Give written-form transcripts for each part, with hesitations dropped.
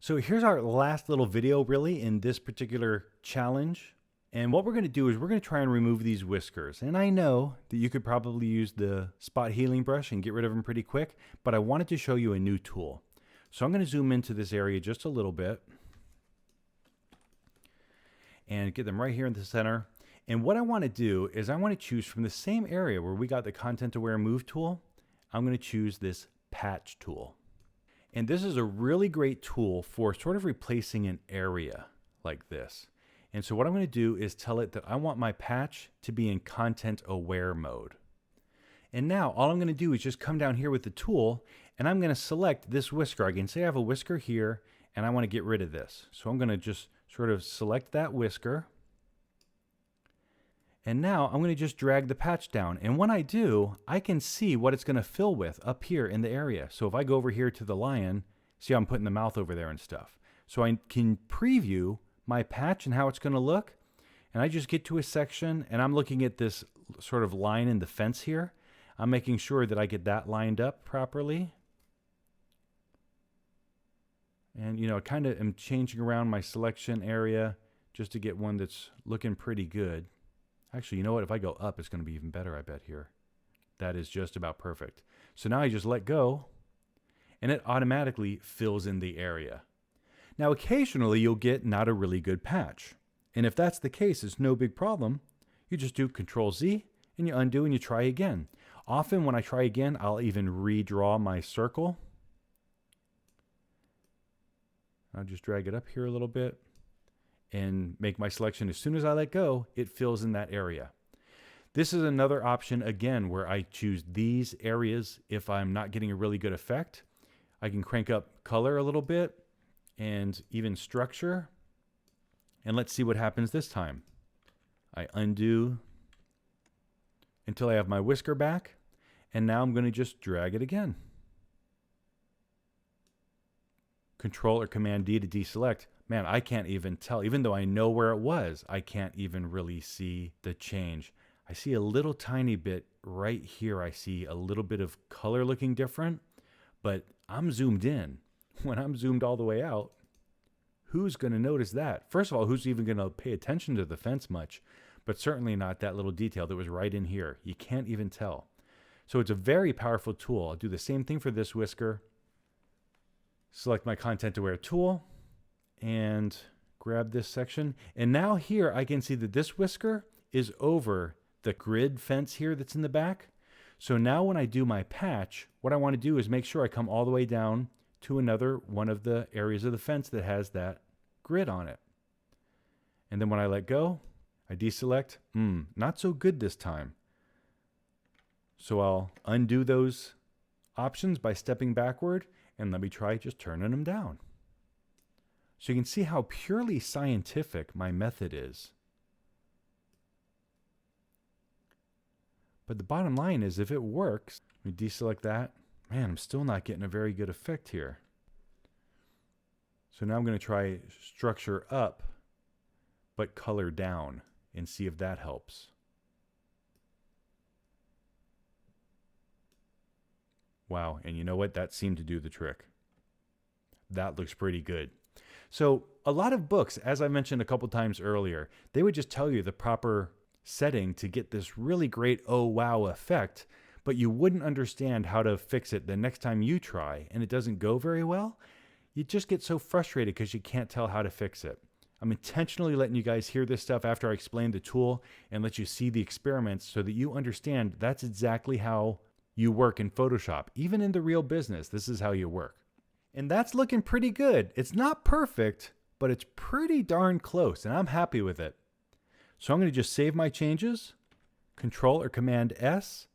So here's our last little video really in this particular challenge. And what we're going to do is we're going to try and remove these whiskers. And I know that you could probably use the spot healing brush and get rid of them pretty quick, but I wanted to show you a new tool. So I'm going to zoom into this area just a little bit and get them right here in the center. And what I want to do is I want to choose from the same area where we got the Content Aware Move tool. I'm going to choose this patch tool. And this is a really great tool for sort of replacing an area like this. And so what I'm going to do is tell it that I want my patch to be in content aware mode. And now all I'm going to do is just come down here with the tool and I'm going to select this whisker. I can say I have a whisker here and I want to get rid of this. So I'm going to just sort of select that whisker. And now I'm going to just drag the patch down. And when I do, I can see what it's going to fill with up here in the area. So if I go over here to the lion, see how I'm putting the mouth over there and stuff. So I can preview my patch and how it's going to look. And I just get to a section and I'm looking at this sort of line in the fence here. I'm making sure that I get that lined up properly. And you know, I kind of am changing around my selection area just to get one that's looking pretty good. Actually, you know what? If I go up, it's going to be even better, I bet here. That is just about perfect. So now I just let go, and it automatically fills in the area. Now, occasionally, you'll get not a really good patch. And if that's the case, it's no big problem. You just do Control-Z, and you undo, and you try again. Often, when I try again, I'll even redraw my circle. I'll just drag it up here a little bit and make my selection. As soon as I let go, it fills in that area. This is another option, again, where I choose these areas if I'm not getting a really good effect. I can crank up color a little bit and even structure. And let's see what happens this time. I undo until I have my whisker back. And now I'm going to just drag it again. Control or Command D to deselect. Man, I can't even tell. Even though I know where it was, I can't even really see the change. I see a little tiny bit right here. I see a little bit of color looking different, but I'm zoomed in. When I'm zoomed all the way out, who's going to notice that? First of all, who's even going to pay attention to the fence much? But certainly not that little detail that was right in here. You can't even tell. So it's a very powerful tool. I'll do the same thing for this whisker. Select my Content Aware tool and grab this section. And now here I can see that this whisker is over the grid fence here that's in the back. So now when I do my patch, what I want to do is make sure I come all the way down to another one of the areas of the fence that has that grid on it. And then when I let go, I deselect. Not so good this time. So I'll undo those options by stepping backward and let me try just turning them down. So you can see how purely scientific my method is. But the bottom line is if it works, we deselect that. Man, I'm still not getting a very good effect here. So now I'm going to try structure up, but color down and see if that helps. Wow, and you know what? That seemed to do the trick. That looks pretty good. So a lot of books, as I mentioned a couple times earlier, they would just tell you the proper setting to get this really great oh wow effect, but you wouldn't understand how to fix it the next time you try and it doesn't go very well. You just get so frustrated because you can't tell how to fix it. I'm intentionally letting you guys hear this stuff after I explain the tool and let you see the experiments so that you understand that's exactly how you work in Photoshop. Even in the real business, this is how you work. And that's looking pretty good. It's not perfect, but it's pretty darn close, and I'm happy with it. So I'm going to just save my changes, Control or Command S.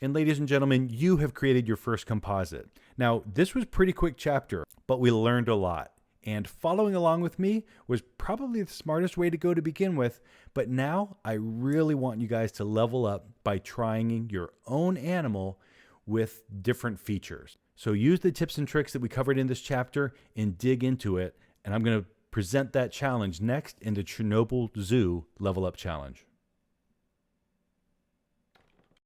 And ladies and gentlemen, you have created your first composite. Now, this was a pretty quick chapter, but we learned a lot. And following along with me was probably the smartest way to go to begin with. But now I really want you guys to level up by trying your own animal with different features. So use the tips and tricks that we covered in this chapter and dig into it. And I'm going to present that challenge next in the Chernobyl Zoo Level Up Challenge.